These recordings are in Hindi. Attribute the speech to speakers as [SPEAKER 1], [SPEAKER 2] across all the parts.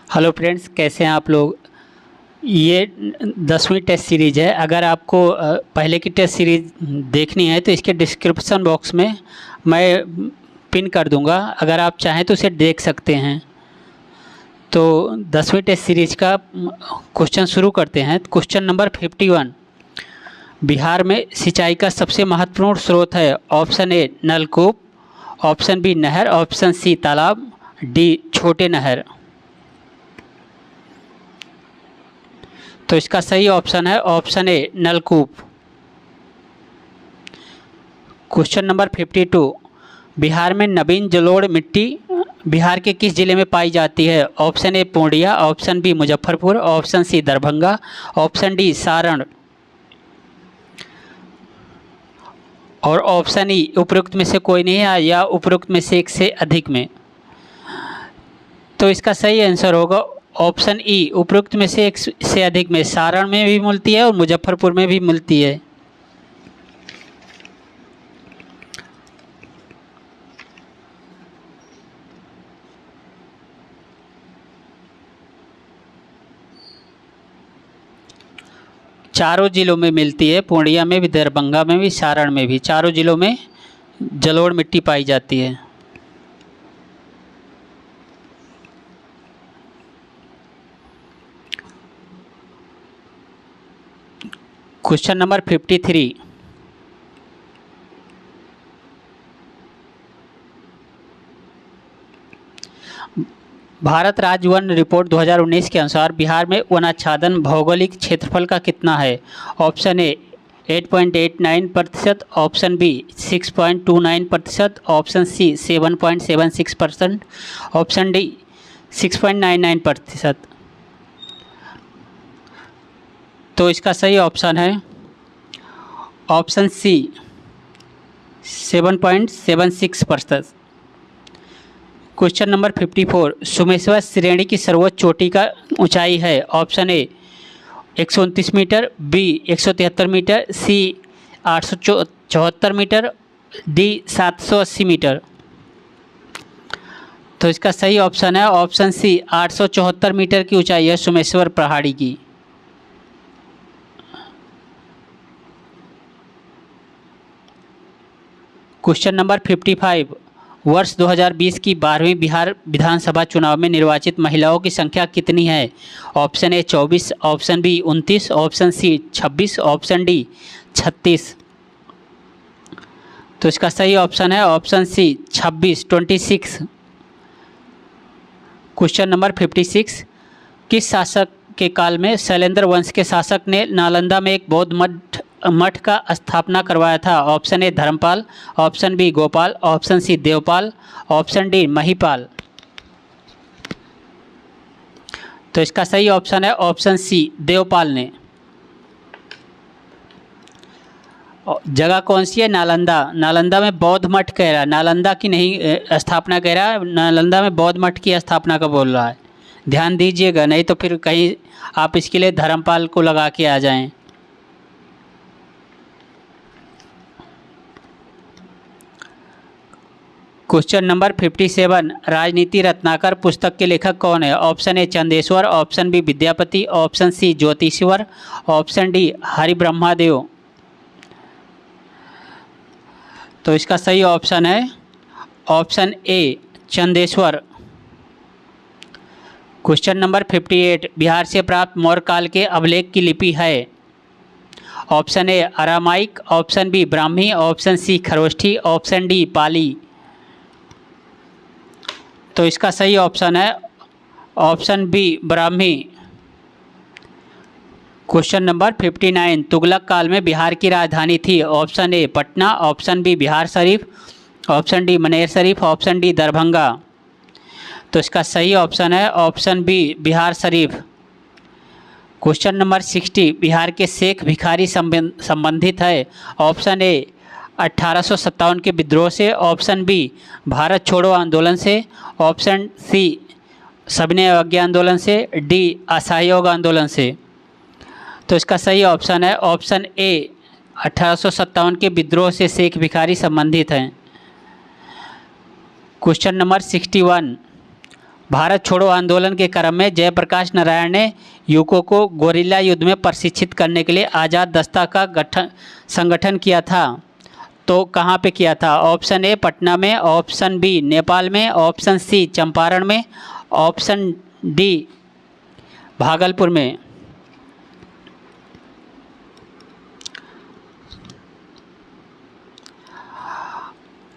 [SPEAKER 1] हेलो फ्रेंड्स, कैसे हैं आप लोग। ये 10वीं टेस्ट सीरीज़ है। अगर आपको पहले की टेस्ट सीरीज़ देखनी है तो इसके डिस्क्रिप्शन बॉक्स में मैं पिन कर दूंगा, अगर आप चाहें तो उसे देख सकते हैं। तो 10वीं टेस्ट सीरीज़ का क्वेश्चन शुरू करते हैं। क्वेश्चन नंबर 51, बिहार में सिंचाई का सबसे महत्वपूर्ण स्रोत है। ऑप्शन ए नलकूप, ऑप्शन बी नहर, ऑप्शन सी तालाब, डी छोटे नहर। तो इसका सही ऑप्शन है ऑप्शन ए नलकूप। क्वेश्चन नंबर 52, बिहार में नवीन जलोढ़ मिट्टी बिहार के किस जिले में पाई जाती है। Option A Purnia, option B Muzaffarpur, option C Darbhanga, option D Saran और ऑप्शन ई उपरोक्त में से कोई नहीं है या उपरोक्त में से एक से अधिक में। तो इसका सही आंसर होगा ऑप्शन ई, उपरोक्त में से एक से अधिक में। सारण में भी मिलती है और मुजफ्फरपुर में भी मिलती है। चारों जिलों में मिलती है, पूर्णिया में भी, दरभंगा में भी, सारण में भी, चारों जिलों में जलोढ़ मिट्टी पाई जाती है। क्वेश्चन नंबर 53, भारत राज्य वन रिपोर्ट 2019 के अनुसार बिहार में वनाच्छादन भौगोलिक क्षेत्रफल का कितना है। Option A 8.89%, option B 6.29%, option C 7.76%, option D 6.99%। तो इसका सही ऑप्शन है option C 7.76%। Question number 54, Someshwar श्रेणी की सर्वोच्च चोटी का ऊंचाई है। Option A 129 meter, B 173 meter, C 874 meter, D 780 meter. तो इसका सही ऑप्शन है ऑप्शन सी 874 मीटर की ऊंचाई है सोमेश्वर पहाड़ी की। क्वेश्चन नंबर 55, वर्ष 2020 की 12वीं बिहार विधानसभा चुनाव में निर्वाचित महिलाओं की संख्या कितनी है। Option A 24, option B 29, option C 26, option D 36। तो इसका सही ऑप्शन है ऑप्शन सी 26। क्वेश्चन नंबर 56, किस शासक के काल में शैलेंद्र वंश के शासक ने नालंदा में एक बौद्ध मठ का स्थापना करवाया था। Option A Dharmapal, option B Gopal, option C Devpal, option D Mahipal. तो इसका सही ऑप्शन है ऑप्शन सी देवपाल ने। जगह कौन सी है? नालंदा। नालंदा में बौद्ध मठ कह रहा है, नालंदा की नहीं स्थापना कह रहा है, नालंदा में बौद्ध मठ की स्थापना का बोल रहा है। ध्यान दीजिएगा, नहीं तो फिर कहीं आप इसके लिए धर्मपाल को लगा के आ जाएं। क्वेश्चन नंबर 57, राजनीति रत्नाकर पुस्तक के लेखक कौन है। Option A Chandeshwar, option B Vidyapati, option C Jyotishwar, option D Haribrahmadev. तो इसका सही ऑप्शन है option A Chandeshwar. Question number 58, Bihar से प्राप्त मौर्य काल के अभिलेख की लिपि है। Option A Aramaic, option B Brahmi, option C Kharoshthi, option D Pali. तो इसका सही ऑप्शन है option B Brahmi. Question number 59, Tughlaq काल में बिहार की राजधानी थी। Option A Patna, option B Bihar Sharif, option D Maner Sharif, option D Darbhanga. तो इसका सही ऑप्शन है option B Bihar Sharif. Question number 60, Bihar के शेख भिखारी संबंधित है। ऑप्शन ए 1857 के विद्रोह से, ऑप्शन बी भारत छोड़ो आंदोलन से, ऑप्शन सी सविनय अवज्ञा आंदोलन से, डी असहयोग आंदोलन से। तो इसका सही ऑप्शन है ऑप्शन ए 1857 के विद्रोह से शेख भिखारी संबंधित हैं। क्वेश्चन नंबर 61, भारत छोड़ो आंदोलन के क्रम में जयप्रकाश नारायण ने युवकों को गोरिल्ला युद्ध में प्रशिक्षित करने के लिए आज़ाद दस्ता का संगठन किया था। तो कहाँ पे किया था? ऑप्शन ए पटना में, ऑप्शन बी नेपाल में, ऑप्शन सी चंपारण में, ऑप्शन डी भागलपुर में।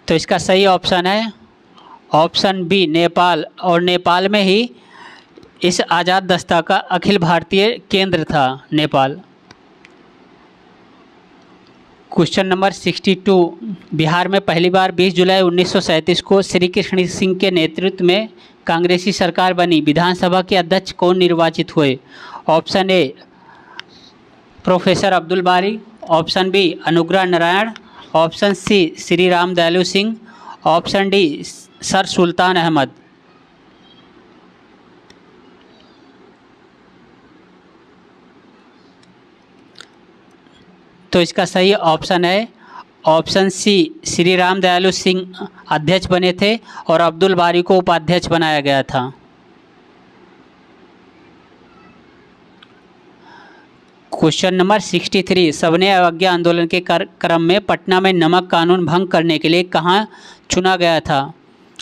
[SPEAKER 1] तो इसका सही ऑप्शन है ऑप्शन बी नेपाल, और नेपाल में ही इस आज़ाद दस्ता का अखिल भारतीय केंद्र था, नेपाल। क्वेश्चन नंबर 62, बिहार में पहली बार 20 जुलाई 1937 को श्री कृष्ण सिंह के नेतृत्व में कांग्रेसी सरकार बनी। विधानसभा के अध्यक्ष कौन निर्वाचित हुए? ऑप्शन ए प्रोफेसर अब्दुल बारी, option B Anugrah Narayan, option C Shri Ram दयालु सिंह, ऑप्शन डी सर सुल्तान अहमद। तो इसका सही ऑप्शन है ऑप्शन सी, श्री राम दयालु सिंह अध्यक्ष बने थे और अब्दुल बारी को उपाध्यक्ष बनाया गया था। क्वेश्चन नंबर 63, सविनय अवज्ञा आंदोलन के क्रम में पटना में नमक कानून भंग करने के लिए कहाँ चुना गया था?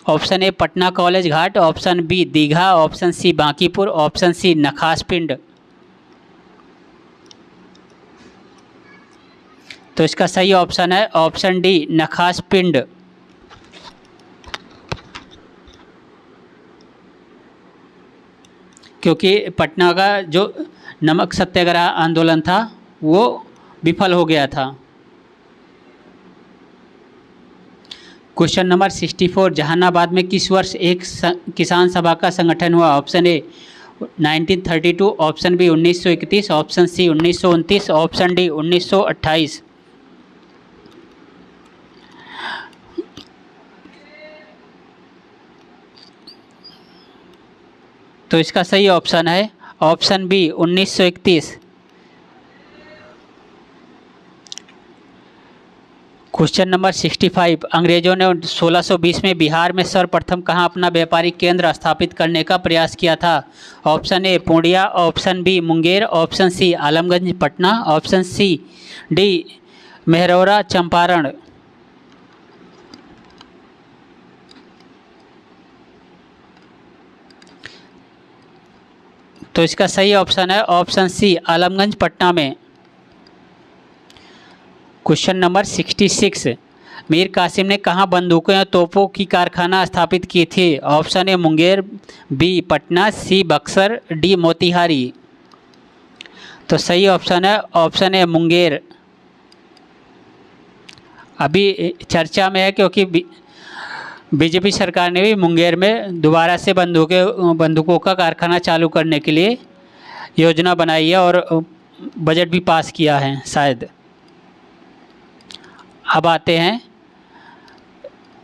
[SPEAKER 1] Option A Patna college Ghat, option B Digha, option C Bankipur, option C Nakhas Pind. तो इसका सही ऑप्शन है ऑप्शन डी नखास पिंड। क्योंकि पटना का जो नमक सत्याग्रह आंदोलन था वो विफल हो गया था। क्वेश्चन नंबर 64, जहानाबाद में किस वर्ष एक किसान सभा का संगठन हुआ? Option A 1932, option B 1931, option C 1929, option D 1928। तो इसका सही ऑप्शन है ऑप्शन बी 1931। क्वेश्चन नंबर 65, अंग्रेजों ने 1620 में बिहार में सर्वप्रथम कहाँ अपना व्यापारिक केंद्र स्थापित करने का प्रयास किया था? Option A Purnia, option B Munger, option C Alamganj Patna, option C D Mehraura Champaran. तो इसका सही ऑप्शन है ऑप्शन सी आलमगंज पटना में। क्वेश्चन नंबर 66, मीर कासिम ने कहाँ बंदूकों या तोपों की कारखाना स्थापित की थी? Option A Munger, B Patna, C Buxar, D Motihari. तो सही ऑप्शन है ऑप्शन ए मुंगेर। अभी चर्चा में है क्योंकि बीजेपी सरकार ने भी मुंगेर में दोबारा से बंदूकों का कारखाना चालू करने के लिए योजना बनाई है और बजट भी पास किया है शायद। अब आते हैं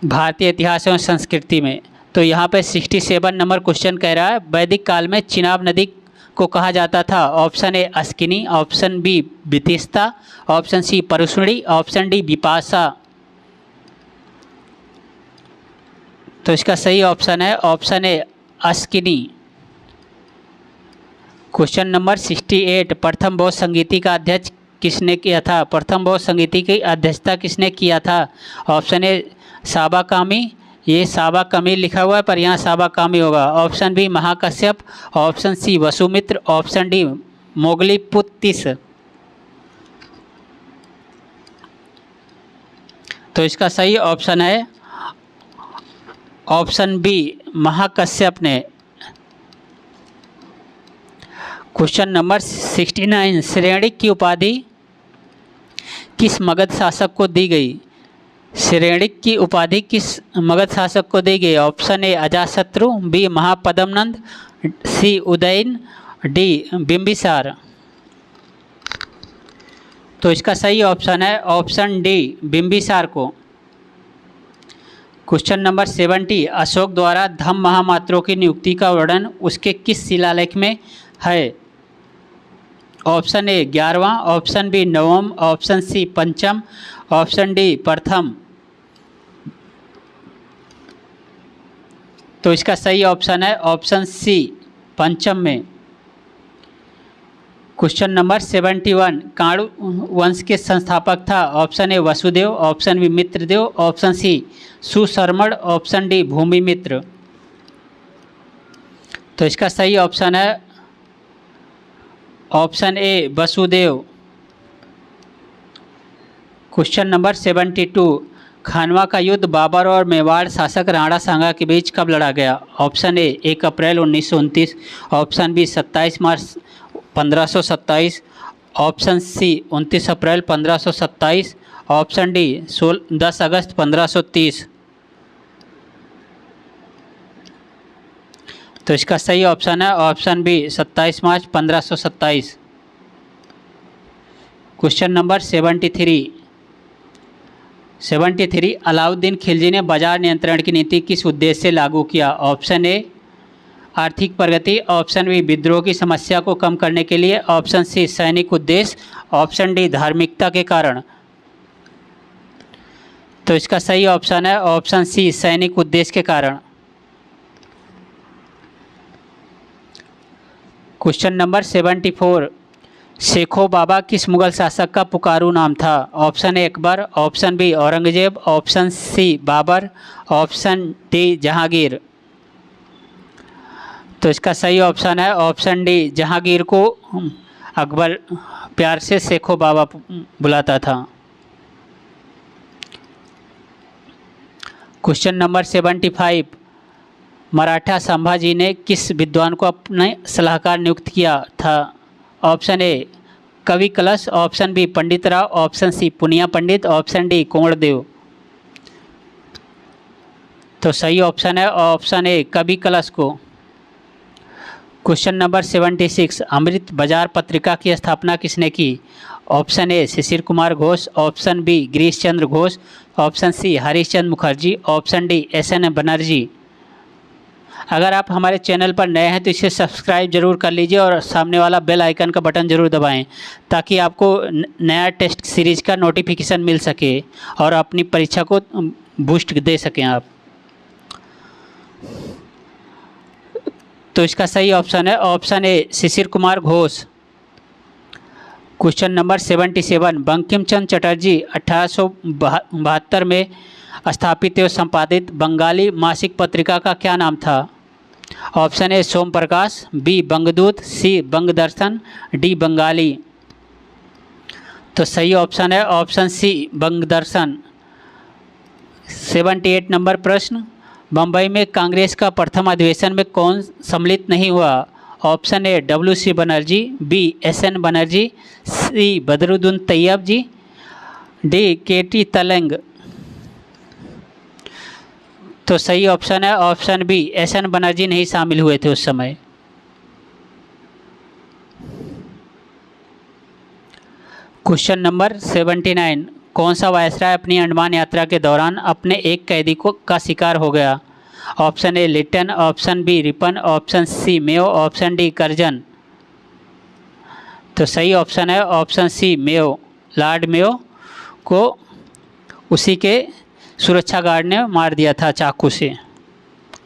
[SPEAKER 1] भारतीय इतिहास एवं संस्कृति में। तो यहाँ पे 67 नंबर क्वेश्चन कह रहा है, वैदिक काल में चिनाब नदी को कहा जाता था? Option A Askini, option B Vitasta, option C Parushni, option D Vipasha. तो इसका सही ऑप्शन है option A Askini. Question number 68, प्रथम बौद्ध संगीति का अध्यक्ष किसने किया था? प्रथम बौद्ध संगीति की अध्यक्षता किसने किया था? ऑप्शन ए साबा कामी, ये साबा कमी लिखा हुआ है पर यहाँ साबा कामी होगा। Option B Mahakashyap, option C Vasumitra, option D Moggaliputtis. तो इसका सही ऑप्शन है ऑप्शन बी महाकश्यप ने। क्वेश्चन नंबर 69, श्रेणिक की उपाधि किस मगध शासक को दी गई? श्रेणिक की उपाधि किस मगध शासक को दी गई? Option A Ajatashatru, B Mahapadmananda, C Udayan, D Bimbisara. तो इसका सही ऑप्शन है ऑप्शन डी बिंबिसार को। क्वेश्चन नंबर 70, अशोक द्वारा धम्म महामात्रों की नियुक्ति का वर्णन उसके किस शिलालेख में है? ऑप्शन ए 11वां, ऑप्शन बी 9वां, ऑप्शन सी 5वां, ऑप्शन डी प्रथम। तो इसका सही ऑप्शन है ऑप्शन सी, पंचम में। क्वेश्चन नंबर 71, काणु वंश के संस्थापक था। Option A Vasudev, option B Mitradev, option C Susharman, option D Bhumimitra. तो इसका सही ऑप्शन है option A Vasudev. Question number 72, Khanwa का युद्ध बाबर और मेवाड़ शासक राणा सांगा के बीच कब लड़ा गया। ऑप्शन ए 1 अप्रैल 1929, ऑप्शन बी 27 मार्च 1527, ऑप्शन सी 29 अप्रैल 1527, ऑप्शन डी 10 अगस्त 1530। तो इसका सही ऑप्शन है ऑप्शन बी 27 मार्च 1527। क्वेश्चन नंबर 73, अलाउद्दीन खिलजी ने बाजार नियंत्रण की नीति किस उद्देश्य से लागू किया। ऑप्शन ए आर्थिक प्रगति, ऑप्शन बी विद्रोह की समस्या को कम करने के लिए, ऑप्शन सी सैनिक उद्देश्य, ऑप्शन डी धार्मिकता के कारण। तो इसका सही ऑप्शन है ऑप्शन सी सैनिक उद्देश्य के कारण। क्वेश्चन नंबर 74, शेखो बाबा किस मुगल शासक का पुकारू नाम था। Option A Akbar, option B Aurangzeb, option C Babur, option D Jahangir. तो इसका सही ऑप्शन है ऑप्शन डी जहांगीर को अकबर प्यार से शेखो बाबा बुलाता था। क्वेश्चन नंबर 75, मराठा संभाजी ने किस विद्वान को अपने सलाहकार नियुक्त किया था। ऑप्शन ए कवि कलश, ऑप्शन बी पंडित राव, ऑप्शन सी पुनिया पंडित, ऑप्शन डी कोंड़देव। तो सही ऑप्शन है ऑप्शन ए कवि कलश को। क्वेश्चन नंबर 76, अमृत बाजार पत्रिका की स्थापना किसने की। Option A Shishir Kumar Ghosh, option B Girish Chandra Ghosh, option C Harishchandra Mukherjee, option D SN Banerjee. अगर आप हमारे चैनल पर नए हैं तो इसे सब्सक्राइब जरूर कर लीजिए और सामने वाला बेल आइकन का बटन जरूर दबाएं ताकि आपको नया टेस्ट सीरीज का नोटिफिकेशन मिल सके और अपनी परीक्षा को बूस्ट दे सकें आप। तो इसका सही ऑप्शन है option A Shishir Kumar Ghosh. Question number 77, Bankim Chandra Chatterjee 1872 में स्थापित एवं संपादित बंगाली मासिक पत्रिका का क्या नाम था। Option A Som Prakash, B Bangadoot, C Bangadarshan, D Bengali. तो सही ऑप्शन है ऑप्शन सी बंगदर्शन। 78 नंबर प्रश्न, बम्बई में कांग्रेस का प्रथम अधिवेशन में कौन सम्मिलित नहीं हुआ। Option A WC Banerjee, B SN Banerjee, C Badruddin Tyabji, D KT Telang. तो सही ऑप्शन है ऑप्शन बी SN बनर्जी नहीं शामिल हुए थे उस समय। क्वेश्चन नंबर 79, कौन सा वायसराय अपनी अंडमान यात्रा के दौरान अपने एक कैदी का शिकार हो गया। Option A Lytton, option B Ripon, option C Mayo, option D Curzon. तो सही ऑप्शन है option C Mayo. Lord Mayo को उसी के सुरक्षा गार्ड ने मार दिया था चाकू से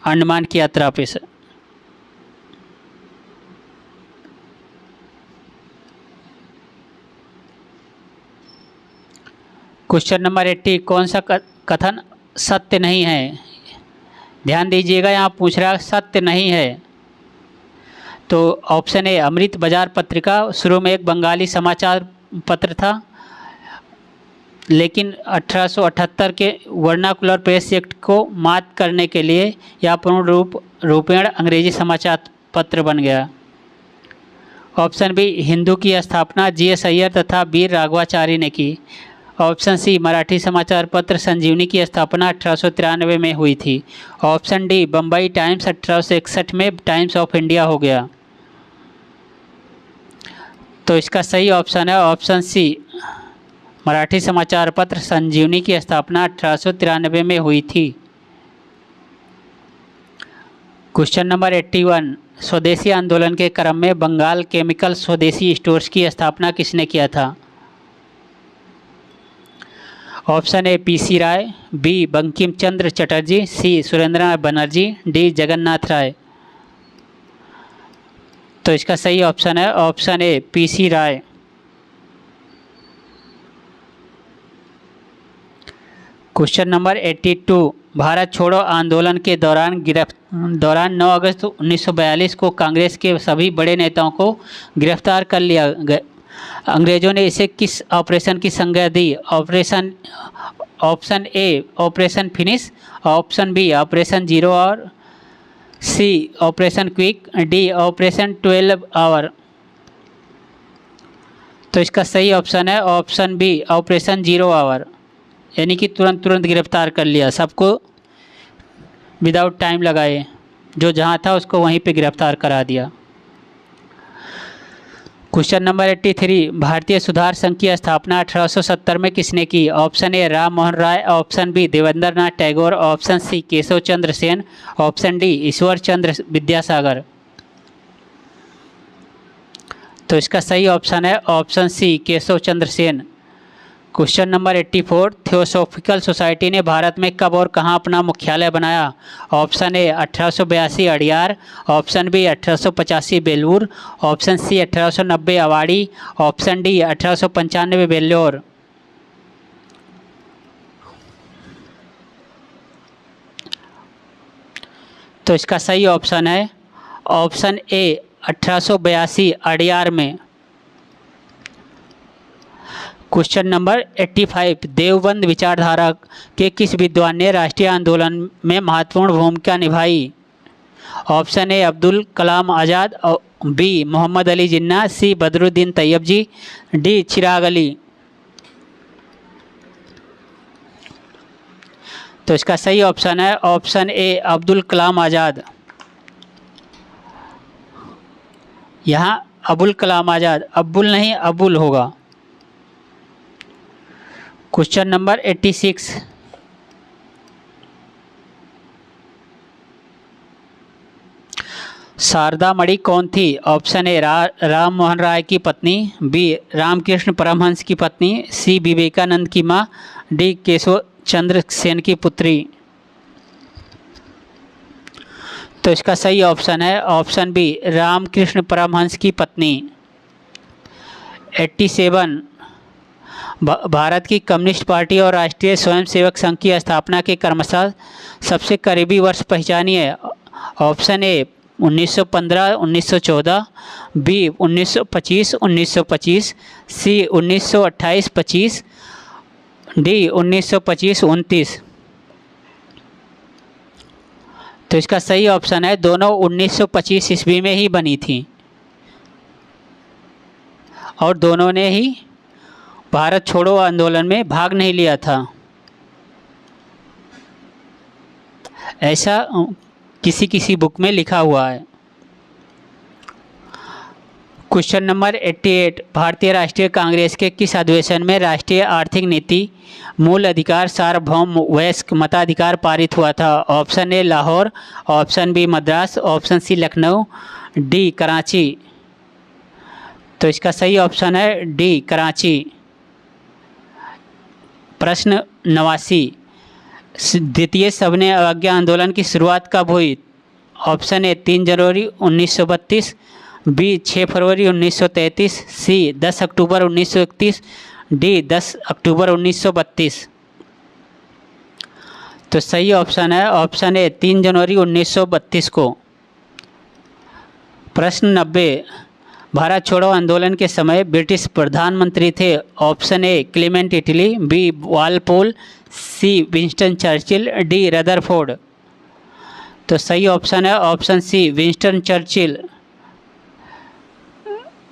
[SPEAKER 1] अंडमान की यात्रा पे से। क्वेश्चन नंबर 80, कौन सा कथन सत्य नहीं है। ध्यान दीजिएगा, यहाँ पूछ रहा सत्य नहीं है। तो ऑप्शन ए अमृत बाजार पत्रिका शुरू में एक बंगाली समाचार पत्र था, लेकिन 1878 के वर्नाकुलर प्रेस एक्ट को मात करने के लिए यह पूर्ण रूपेण अंग्रेजी समाचार पत्र बन गया। ऑप्शन बी हिंदू की स्थापना GS अय्यर तथा वीर राघवाचारी ने की। ऑप्शन सी मराठी समाचार पत्र संजीवनी की स्थापना 1893 में हुई थी। ऑप्शन डी बम्बई टाइम्स 1861 में टाइम्स ऑफ इंडिया हो गया। तो इसका सही ऑप्शन है ऑप्शन सी मराठी समाचार पत्र संजीवनी की स्थापना 1893 में हुई थी। क्वेश्चन नंबर 81, स्वदेशी आंदोलन के क्रम में बंगाल केमिकल स्वदेशी स्टोर्स की स्थापना किसने किया था। Option A P C Ray, B Bankim Chandra Chatterjee, C Surendranath Banerjee, D Jagannath Ray. तो इसका सही ऑप्शन है option A P C Ray. Question number 82, Bharat छोड़ो आंदोलन के दौरान 9 अगस्त 1942 को कांग्रेस के सभी बड़े नेताओं को गिरफ्तार कर लिया गया। अंग्रेजों ने इसे किस ऑपरेशन की संज्ञा दी? Option A operation finish, option B operation zero hour, C operation quick, D operation 12 hour. तो इसका सही ऑप्शन है option B operation zero hour, यानी कि तुरंत गिरफ्तार कर लिया सबको विदाउट टाइम लगाए, जो जहां था उसको वहीं पे गिरफ्तार करा दिया। क्वेश्चन नंबर 83, भारतीय सुधार संघ की स्थापना 1870 में किसने की? Option A Ram Mohan Roy, option B Debendra Nath Tagore, option C Keshav Chandra Sen, option D Ishwar Chandra Vidyasagar. तो इसका सही ऑप्शन है option C Keshav Chandra Sen. Question number 84, theosophical society ने भारत में कब और कहां अपना मुख्यालय बनाया? Option A 1882 Adyar, option B 1885 Belur, option C 1890 Avadi, option D 1895 Vellore. तो इसका सही ऑप्शन है ऑप्शन ए 1882 अडियार में। क्वेश्चन नंबर 85, देवबंद विचारधारा के किस विद्वान ने राष्ट्रीय आंदोलन में महत्वपूर्ण भूमिका निभाई? Option A Abdul Kalam Azad, B Mohammad Ali Jinnah, C Badruddin Tyabji, D Chirag Ali. तो इसका सही ऑप्शन है ऑप्शन ए अब्दुल कलाम आज़ाद। यहाँ अबुल कलाम आज़ाद, अब्बुल नहीं अबुल होगा। क्वेश्चन नंबर 86, शारदा मणि कौन थी? ऑप्शन ए राम मोहन राय की पत्नी, बी रामकृष्ण परमहंस की पत्नी, सी विवेकानंद की मां, डी केशव चंद्र सेन की पुत्री। तो इसका सही ऑप्शन है ऑप्शन बी रामकृष्ण परमहंस की पत्नी। 87, भारत की कम्युनिस्ट पार्टी और राष्ट्रीय स्वयंसेवक संघ की स्थापना के क्रमशः सबसे करीबी वर्ष पहचानिए। Option A 1915 1914, B 1925 1925, C 1928 25, D 1925 29। तो इसका सही ऑप्शन है दोनों 1925 ईस्वी में ही बनी थी और दोनों ने ही भारत छोड़ो आंदोलन में भाग नहीं लिया था, ऐसा किसी बुक में लिखा हुआ है। क्वेश्चन नंबर 88, भारतीय राष्ट्रीय कांग्रेस के किस अधिवेशन में राष्ट्रीय आर्थिक नीति मूल अधिकार सार्वभौम वयस्क मताधिकार पारित हुआ था? Option A Lahore, option B Madras, option C Lucknow, D Karachi. तो इसका सही ऑप्शन है डी कराची। प्रश्न 89, द्वितीय सविनय अवज्ञा आंदोलन की शुरुआत कब हुई? ऑप्शन ए 3 जनवरी 1932, बी 6 फरवरी 1933, सी 10 अक्टूबर 1931, डी 10 अक्टूबर 1932। तो सही ऑप्शन है ऑप्शन ए 3 जनवरी 1932 को। प्रश्न 90, भारत छोड़ो आंदोलन के समय ब्रिटिश प्रधानमंत्री थे? Option A Clement Attlee, B Walpole, C Winston Churchill, D Rutherford. तो सही ऑप्शन है option C Winston Churchill.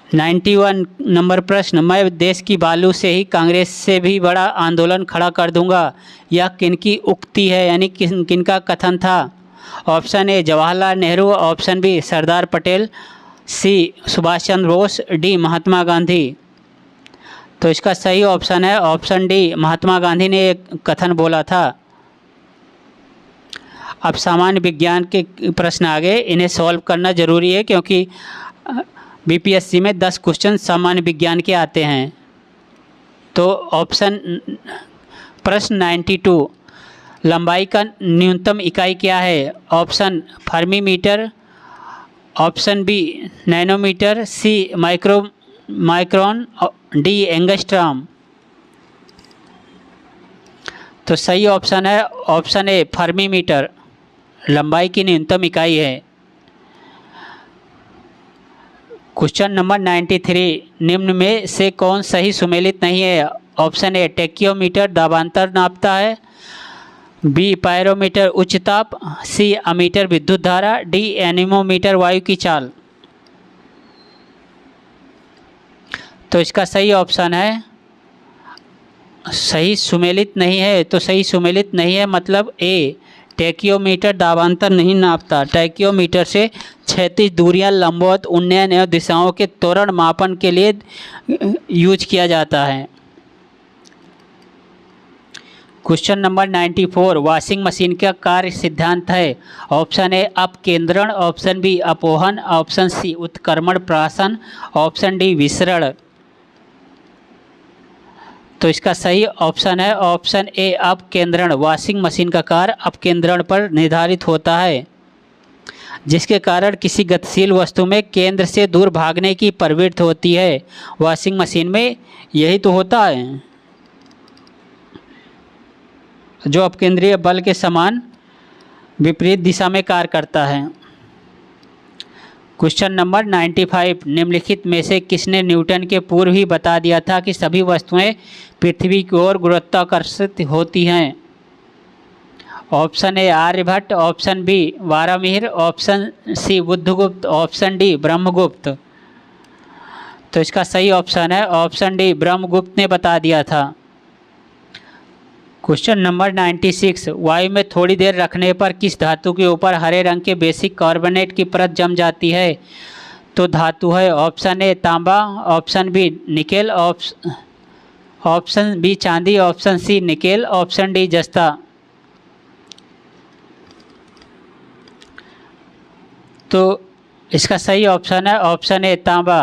[SPEAKER 1] 91 number प्रश्न, मैं देश की बालू से ही कांग्रेस से भी बड़ा आंदोलन खड़ा कर दूंगा, यह किनकी उक्ति है, यानी किनका कथन था? Option A Jawaharlal Nehru, option B Sardar Patel, C Subhash Chandra Bose, D Mahatma Gandhi. तो इसका सही ऑप्शन है ऑप्शन डी महात्मा गांधी ने एक कथन बोला था। अब सामान्य विज्ञान के प्रश्न आ गए, इन्हें सॉल्व करना जरूरी है क्योंकि बीपीएससी में 10 क्वेश्चन सामान्य विज्ञान के आते हैं। तो ऑप्शन प्रश्न 92, लंबाई का न्यूनतम इकाई क्या है? Option fermi metre, option B nanometre, C micron, D angstrom. तो सही ऑप्शन है ऑप्शन ए फर्मी मीटर, लंबाई की न्यूनतम इकाई है। क्वेश्चन नंबर 93, निम्न में से कौन सही सुमेलित नहीं है? ऑप्शन ए टेक्योमीटर दाबांतर नापता है, बी पायरोमीटर उच्च ताप, सी अमीटर विद्युत धारा, डी एनीमोमीटर वायु की चाल। तो इसका सही ऑप्शन है सही सुमेलित नहीं है। तो सही सुमेलित नहीं है मतलब ए टेक्योमीटर दाबांतर नहीं नापता। टेक्योमीटर से क्षैतिज दूरियां, लंबवत उन्नयन एवं दिशाओं के त्वरण मापन के लिए यूज किया जाता है। क्वेश्चन नंबर 94, वॉशिंग मशीन का कार्य सिद्धांत है? ऑप्शन ए अपकेंद्रण, ऑप्शन बी अपोहन, ऑप्शन सी उत्क्रमण प्राशन, ऑप्शन डी विसरण। तो इसका सही ऑप्शन है ऑप्शन ए अपकेंद्रण। वॉशिंग मशीन का कार्य अपकेंद्रण पर निर्धारित होता है, जिसके कारण किसी गतिशील वस्तु में केंद्र से दूर भागने की प्रवृत्ति होती है। वॉशिंग मशीन में यही तो होता है, जो अपकेंद्रीय बल के समान विपरीत दिशा में कार्य करता है। क्वेश्चन नंबर 95, निम्नलिखित में से किसने न्यूटन के पूर्व ही बता दिया था कि सभी वस्तुएं पृथ्वी की ओर गुरुत्वाकर्षित होती हैं? Option A Aryabhatta, option B Varahamihir, option C Buddhagupta, option D Brahmagupta. तो इसका सही ऑप्शन है ऑप्शन डी ब्रह्मगुप्त ने बता दिया था। क्वेश्चन नंबर 96, वायु में थोड़ी देर रखने पर किस धातु के ऊपर हरे रंग के बेसिक कार्बोनेट की परत जम जाती है? तो धातु है ऑप्शन ए तांबा, option B nickel, option B चांदी, option C nickel, option D जस्ता। तो इसका सही ऑप्शन है ऑप्शन ए तांबा।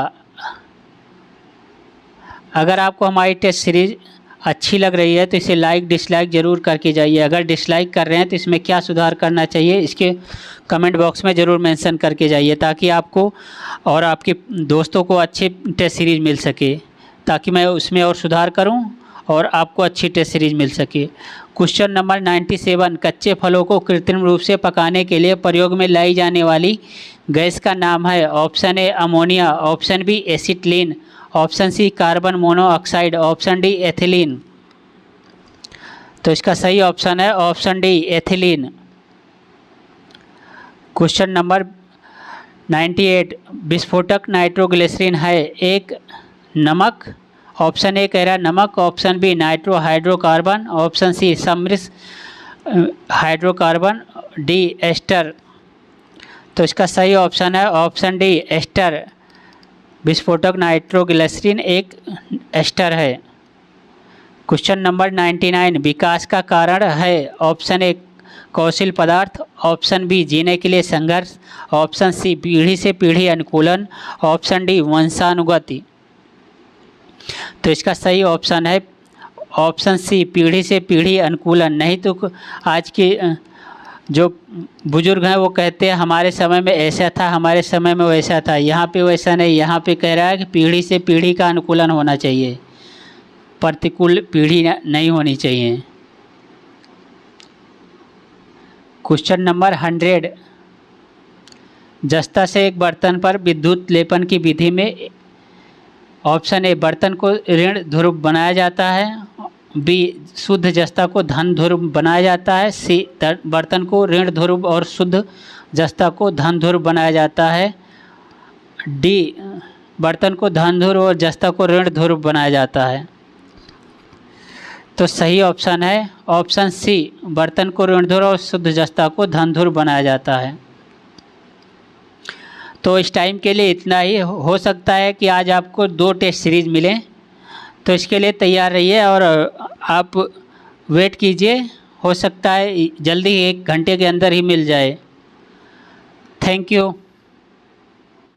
[SPEAKER 1] अगर आपको हमारी टेस्ट सीरीज अच्छी लग रही है तो इसे लाइक डिसलाइक ज़रूर करके जाइए। अगर डिसलाइक कर रहे हैं तो इसमें क्या सुधार करना चाहिए इसके कमेंट बॉक्स में ज़रूर मेंशन करके जाइए, ताकि आपको और आपके दोस्तों को अच्छी टेस्ट सीरीज मिल सके, ताकि मैं उसमें और सुधार करूं और आपको अच्छी टेस्ट सीरीज मिल सके। क्वेश्चन नंबर 97, कच्चे फलों को कृत्रिम रूप से पकाने के लिए प्रयोग में लाई जाने वाली गैस का नाम है? Option A ammonia, option B acetylene, option C carbon monoxide, option D ethylene. तो इसका सही ऑप्शन है option D ethylene. Question number 98, विस्फोटक नाइट्रोग्लिसरीन है एक नमक? ऑप्शन ए कह रहा है नमक, option B nitro hydrocarbon, option C समृद्ध हाइड्रोकार्बन, डी एस्टर। तो इसका सही ऑप्शन है ऑप्शन डी एस्टर। विस्फोटक नाइट्रोग्लिसरीन एक एस्टर है। क्वेश्चन नंबर 99, विकास का कारण है? ऑप्शन ए कौशल पदार्थ, ऑप्शन बी जीने के लिए संघर्ष, ऑप्शन सी पीढ़ी से पीढ़ी अनुकूलन, ऑप्शन डी वंशानुगति। तो इसका सही ऑप्शन है ऑप्शन सी पीढ़ी से पीढ़ी अनुकूलन। नहीं तो आज के जो बुजुर्ग हैं वो कहते हैं हमारे समय में ऐसा था, हमारे समय में वैसा था। यहाँ पे वैसा नहीं, यहाँ पे कह रहा है कि पीढ़ी से पीढ़ी का अनुकूलन होना चाहिए, प्रतिकूल पीढ़ी नहीं होनी चाहिए। क्वेश्चन नंबर 100, जस्ता से एक बर्तन पर विद्युत लेपन की विधि में ऑप्शन ए बर्तन को ऋण ध्रुव बनाया जाता है, बी शुद्ध जस्ता को धन ध्रुव बनाया जाता है, सी बर्तन को ऋण ध्रुव और शुद्ध जस्ता को धन ध्रुव बनाया जाता है, डी बर्तन को धन ध्रुव और जस्ता को ऋण ध्रुव बनाया जाता है। तो सही ऑप्शन है ऑप्शन सी, बर्तन को ऋण ध्रुव और शुद्ध जस्ता को धन ध्रुव बनाया जाता है। तो इस टाइम के लिए इतना ही। हो सकता है कि आज आपको 2 टेस्ट सीरीज मिलें, तो इसके लिए तैयार रहिए और आप वेट कीजिए, हो सकता है जल्दी 1 घंटे के अंदर ही मिल जाए। Thank you.